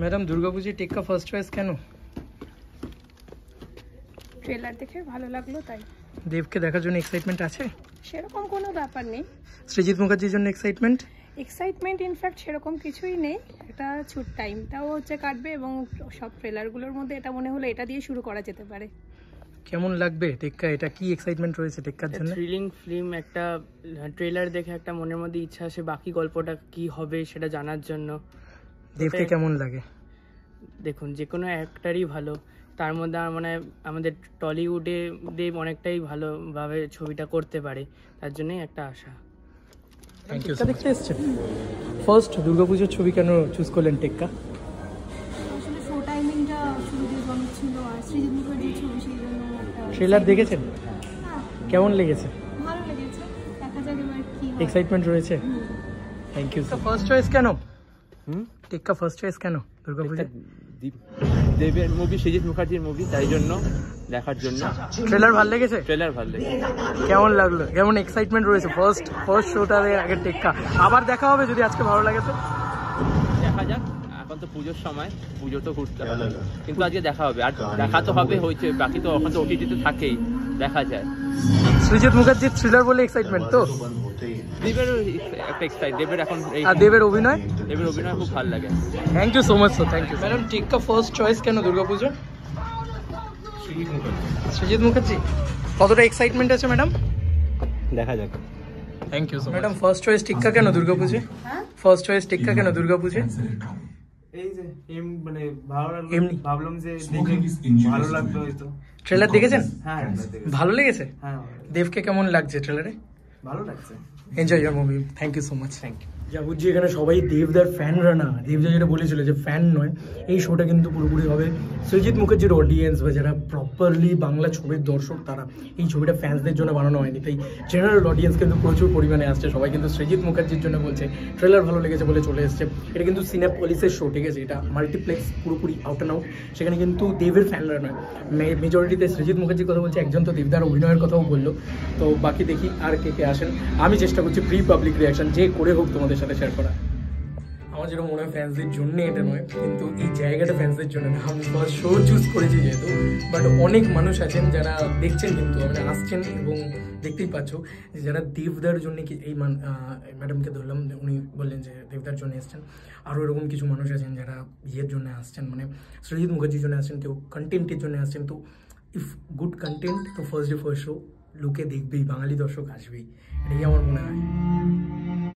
Madam দুর্গাপুজোয় টেক্কা first choice কেন? Trailer দেখে ভালো লাগলো তাই। দেবকে দেখার জন্য এক্সাইটমেন্ট আছে? সেরকম কোনো ব্যাপার নেই। সৃজিত মুখার্জির জন্য এক্সাইটমেন্ট ইনফ্যাক্ট সেরকম কিছুই নেই। এটা ছুট টাইমটাও হচ্ছে কাটবে এবং সব ট্রেলারগুলোর মধ্যে এটা মনে হলো এটা দিয়ে শুরু করা যেতে পারে। কেমন লাগবে টেক্কা? এটা কি এক্সাইটমেন্ট রয়েছে টেক্কার জন্য? থ্রিলিং ফিল্ম, একটা ট্রেলার দেখে একটা মনের মধ্যে ইচ্ছা আসে বাকি গল্পটা কি হবে সেটা জানার জন্য। দেবকে কেমন লাগে? দেখুন, যে কোনো অ্যাক্টারই ভালো, তার মধ্যে আমার মনে হয় আমাদের টলিউডে দেব অনেকটাই ভালোভাবে ছবিটা করতে পারে, তার জন্যই একটা আশা। Thank you. দেখতে এসেছেন ফার্স্ট দুর্গাপুজোর ছবি, কেন চুজ করলেন টেক্কা? আসলে শো টাইমিংটা শুরুতে ভালো ছিল আর সৃজিত মুখার্জির ছবি সেই জন্য ট্রেলার দেখেছেন? হ্যাঁ, কেমন লেগেছে? ভালো লেগেছে। দেখা যাক এবার কি হয়। এক্সাইটমেন্ট রয়েছে। Thank you. ফার্স্ট চয়েস কেন? টেক্কা ফার্স্ট চয়েস কেন দুর্গাপুজো? দেবের মুভি, সৃজিত মুখার্জির মুভি, তাই জন্য দেখার জন্য। ট্রেলার ভালো লেগেছে? ট্রেলার ভালো লেগেছে। কেমন লাগলো? কেমন এক্সাইটমেন্ট রয়েছে? ফার্স্ট শোটা আগে টেক্কা, আবার দেখা হবে যদি আজকে ভালো লাগে তো। দেখা যাক, এখন তো পুজোর সময়, পুজো তো ঘুরতে হবে, কিন্তু আজকে দেখা হবে। আর দেখা তো হবে, হয়েছে, বাকি তো এখন তো ওটিটিতে থাকেই, দেখা যায়। সৃজিত মুখার্জির থ্রিলার বলে এক্সাইটমেন্ট তো? দেবেরও একটা এক্সাইট, দেবের এখন আর দেবের অভিনয় খুব ভালো লাগে। Thank you so much sir, thank you. Madam Tekka first choice কেন দুর্গাপুজো? সৃজিত মুখার্জি। কতটা এক্সাইটমেন্ট আছে ম্যাডাম? দেখা যাক। Thank you madam. First choice Tekka কেন দুর্গাপুজো? ফার্স্ট চয়েস টেক্কা কেন দুর্গাপুজো? এই যে মানে ভালো লাগলো, এমনি ভাবলাম যে দেখে ভালো লাগলো হয়তো। ট্রেলার দেখেছেন? হ্যাঁ, ভালো লেগেছে? হ্যাঁ, দেবকে কেমন লাগছে ট্রেলারে? ভালো লাগছে। Enjoy your movie. Thank you so much. Thank you. যা বুঝছি এখানে সবাই দেবদার ফ্যানরা না, দেবদা যেটা বলেছিল যে ফ্যান নয়, এই শোটা কিন্তু পুরোপুরি হবে সৃজিত মুখার্জির অডিয়েন্স বা যারা প্রপারলি বাংলা ছবির দর্শক, তারা এই ছবিটা ফ্যান্সদের জন্য বানানো হয়নি, তাই জেনারেল অডিয়েন্স কিন্তু প্রচুর পরিমাণে আসছে। সবাই কিন্তু সৃজিত মুখার্জির জন্য বলছে, ট্রেলার ভালো লেগেছে বলে চলে এসছে। এটা কিন্তু সিনেপলিসের শো, ঠিক আছে? এটা মাল্টিপ্লেক্স, পুরোপুরি আউট অ্যান্ড আউট। সেখানে কিন্তু দেবের ফ্যানরা নয়, মেজরিটিতে সৃজিত মুখার্জির কথা বলছে, একজন তো দেবদার অভিনয়ের কথাও বললো। তো বাকি দেখি আর কে কে আসেন। আমি চেষ্টা করছি প্রি পাবলিক রিয়াকশন যে করে হোক তোমাদের সাথে শেয়ার করা। আমার যেটা মনে হয় ফ্যান্সদের জন্য এটা নয়, কিন্তু এই জায়গাটা ফ্যান্সদের জন্য না। আমি ফার্স্ট শো চুজ করেছি যেহেতু, বাট অনেক মানুষ আছেন যারা দেখছেন, কিন্তু মানে আসছেন এবং দেখতেই পাচ্ছ যে যারা দেবদার জন্য কি এই ম্যাডামকে ধরলাম, উনি বললেন যে দেবদার জন্য এসছেন। আরও এরকম কিছু মানুষ আছেন যারা ইয়ের জন্য আসছেন, মানে সৃজিত মুখার্জির জন্য আসছেন, কেউ কন্টেন্টের জন্য আসছেন। তো ইফ গুড কন্টেন্ট, তো ফার্স্ট ডে ফার্স্ট শো লোকে দেখবেই, বাঙালি দর্শক আসবেই, এটাই আমার মনে হয়।